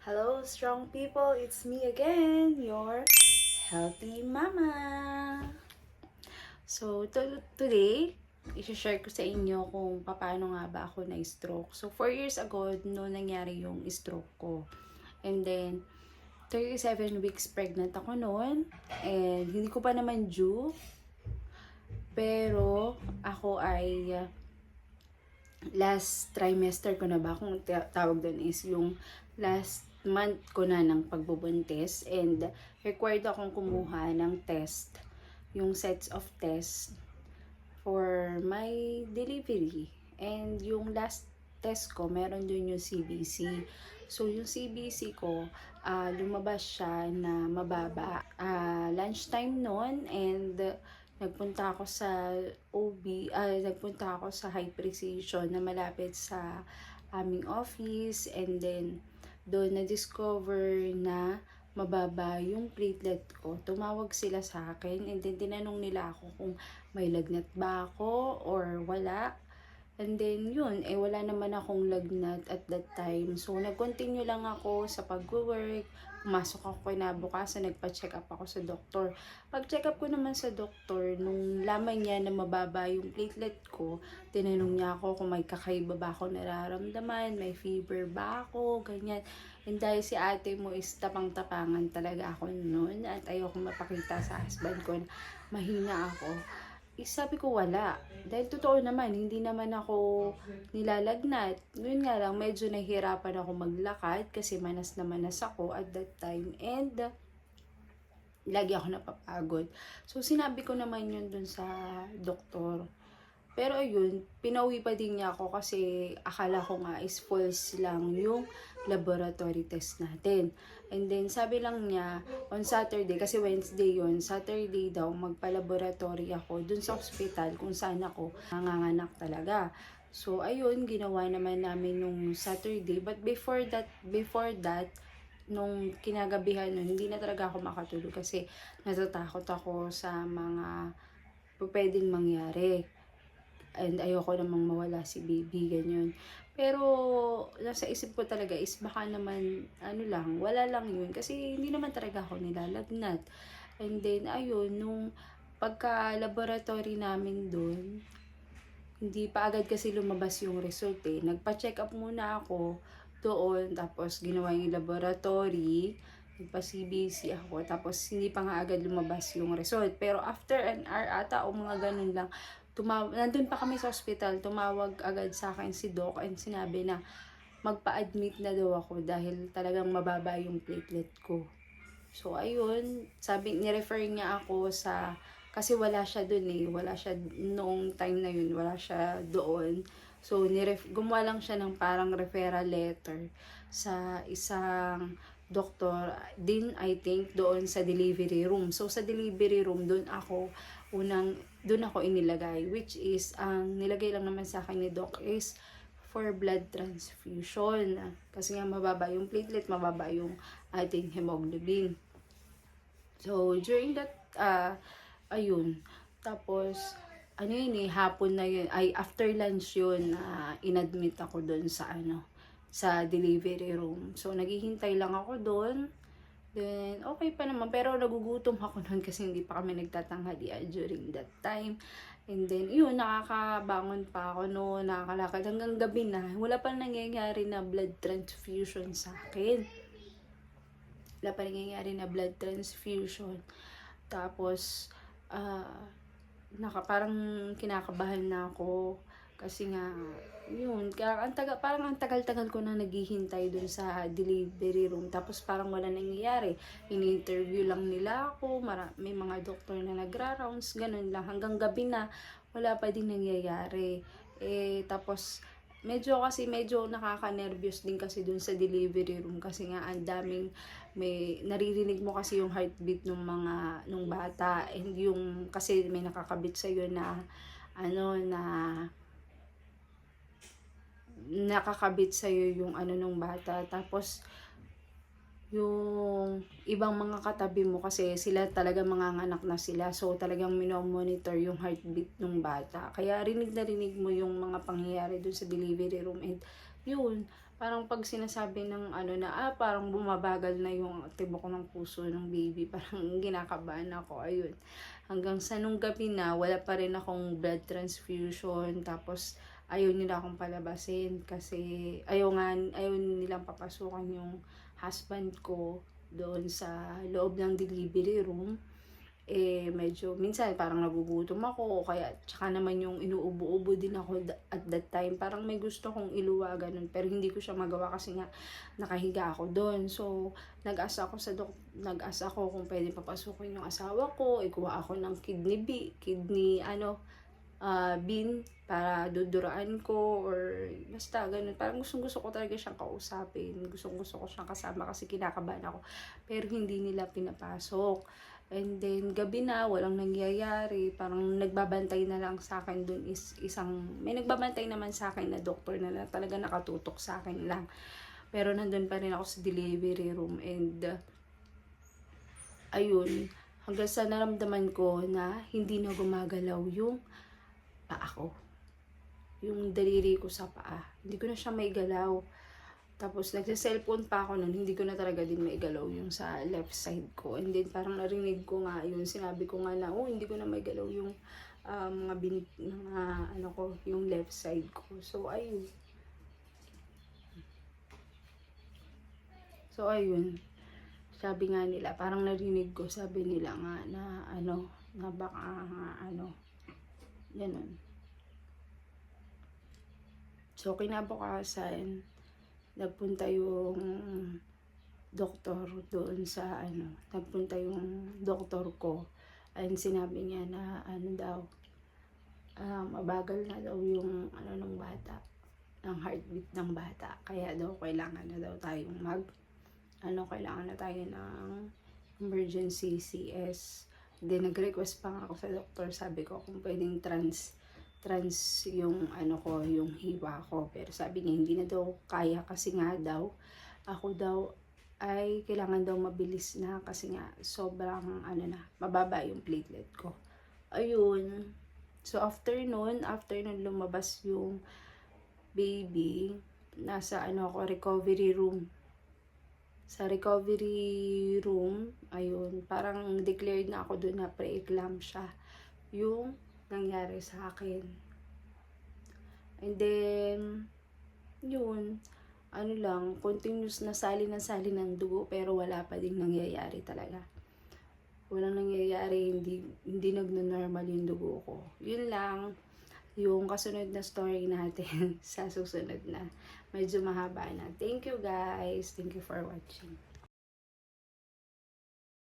Hello, strong people! It's me again, your healthy mama. So, today, i-share ko sa inyo kung paano nga ba ako na-stroke. So, 4 years ago, no nangyari yung stroke ko. And then, 37 weeks pregnant ako noon. And hindi ko pa naman due. Pero, ako ay last trimester ko na ba, kung tawag doon is yung last month ko na ng pagbubuntis, and required akong kumuha ng test, yung sets of test for my delivery. And yung last test ko, meron dun yung CBC. So yung CBC ko, lumabas siya na mababa. Lunchtime noon, and nagpunta ako sa nagpunta ako sa High Precision na malapit sa aming office, and then doon na-discover na mababa yung platelet ko. Tumawag sila sa akin, and then tinanong nila ako kung may lagnat ba ako or wala. And then yun, wala naman akong lagnat at that time. So nag-continue lang ako sa pag-work. Pumasok ako kinabukasan, nagpa-check up ako sa doktor. Pag-check up ko naman sa doktor, nung laman niya na mababa yung platelet ko, tinanong niya ako kung may kakaiba ba ako nararamdaman, may fever ba ako, ganyan. And dahil si ate mo is tapang-tapangan talaga ako noon, at ayoko mapakita sa husband ko na mahina ako, sabi ko wala. Dahil totoo naman, hindi naman ako nilalagnat. Yun nga lang, medyo nahihirapan ako maglakad kasi manas na manas ako at that time. And lagi ako napapagod. So sinabi ko naman yun dun sa doktor. Pero ayun, pinauwi pa din niya ako kasi akala ko nga is false lang yung laboratory test natin. And then sabi lang niya on Saturday, kasi Wednesday yun, Saturday daw magpa-laboratory ako dun sa hospital kung saan ako nanganganak talaga. So ayun, ginawa naman namin nung Saturday. But before that, nung kinagabihan nun, hindi na talaga ako makatulog kasi natatakot ako sa mga pwedeng mangyari. And ayoko namang mawala si baby, ganyan. Pero nasa isip ko talaga is baka naman wala lang yun kasi hindi naman talaga ako nilalagnat. And then ayun, nung pagka laboratory namin doon, hindi pa agad kasi lumabas yung result eh. Nagpa-check up muna ako doon, tapos ginawa yung laboratory, nagpa-CBC ako, tapos hindi pa nga agad lumabas yung result. Pero after an hour ata o mga ganun lang, nandun pa kami sa hospital, tumawag agad sa akin si Doc and sinabi na magpa-admit na daw ako dahil talagang mababa yung platelet ko. So ayun, ni-refer niya ako kasi wala siya dun eh, wala siya noong time na yun, wala siya doon. So gumawa lang siya ng parang referral letter sa isang doktor din, I think, doon sa delivery room. So sa delivery room, doon ako inilagay, which is ang nilagay lang naman sa akin ni Doc is for blood transfusion kasi nga mababa yung platelet, mababa yung ating hemoglobin. So during that ayun, tapos hapon na yun, after lunch yun, inadmit ako doon sa delivery room. So naghihintay lang ako doon. Then, okay pa naman. Pero nagugutom ako noon kasi hindi pa kami nagtatanghalian during that time. And then, yun, nakakabangon pa ako noon, nakakalakad hanggang gabi na. Wala pa nangyayari na blood transfusion sa akin. Wala pa nangyayari na blood transfusion. Tapos, parang kinakabahan na ako. Kasi nga, yun, parang ang tagal-tagal ko na naghihintay dun sa delivery room, tapos parang wala nangyayari. Ini-interview lang nila ako, may mga doktor na nagra-rounds, ganun lang, hanggang gabi na, wala pa din nangyayari. Tapos, medyo nakaka-nervous din kasi dun sa delivery room, kasi nga ang daming, may naririnig mo kasi yung heartbeat nung bata, and yung, kasi may nakakabit sa'yo na, nakakabit sa'yo yung nung bata. Tapos yung ibang mga katabi mo kasi sila talaga manganganak na sila, so talagang monitor yung heartbeat ng bata, kaya rinig na rinig mo yung mga pangyayari dun sa delivery room. And yun, parang pag sinasabi ng ano na, parang bumabagal na yung tibok ng puso ng baby, parang kinakabahan ako, ayun. Hanggang sa nung gabi na, wala pa rin akong blood transfusion, tapos ayaw nila akong palabasin kasi ayaw nilang papasukan yung husband ko doon sa loob ng delivery room. Medyo minsan parang nagugutom ako o kaya tsaka naman yung inuubo-ubo din ako at that time. Parang may gusto kong iluwa ganun pero hindi ko siya magawa kasi nga nakahiga ako doon. So, nag-ask ako kung pwede papasukin yung asawa ko, ikuha ako ng bean para duduraan ko or basta ganun. Parang gustong-gusto ko talaga siyang kausapin. Gustong-gusto ko siyang kasama kasi kinakabahan ako. Pero hindi nila pinapasok. And then, gabi na, walang nangyayari. Parang nagbabantay na lang sa akin dun may nagbabantay naman sa akin na doktor na talaga nakatutok sa akin lang. Pero nandun pa rin ako sa delivery room and ayun, hanggang sa naramdaman ko na hindi na gumagalaw yung paa ko. Yung daliri ko sa paa. Hindi ko na siya maigalaw. Tapos nagsa-cellphone pa ako nun, hindi ko na talaga din maigalaw yung sa left side ko. And then parang narinig ko nga yun, sinabi ko nga na, hindi ko na maigalaw yung yung left side ko. So ayun. Sabi nga nila, parang narinig ko, sabi nila nga na na baka ganun. So kinabukasan, nagpunta yung doktor doon sa nagpunta yung doktor ko and sinabi niya na mabagal na daw yung ng bata, ng heartbeat ng bata, kaya daw kailangan na daw tayong kailangan na tayo ng emergency CS. Then nag-request pa nga ako sa doktor, sabi ko kung pwedeng trans yung yung hiwa ko, pero sabi niya hindi na daw kaya kasi nga daw ako daw ay kailangan daw mabilis na kasi nga sobrang mababa yung platelet ko. Ayun. So after nun lumabas yung baby, nasa recovery room. Sa recovery room, ayun, parang declared na ako doon na pre-eclampsia yung nangyari sa akin. And then, yun, continuous na sali ng dugo pero wala pa ding nangyayari talaga. Walang nangyayari, hindi nagno-normal yung dugo ko. Yun lang, yung kasunod na story natin sa susunod na. Medyo mahaba na. Thank you guys. Thank you for watching.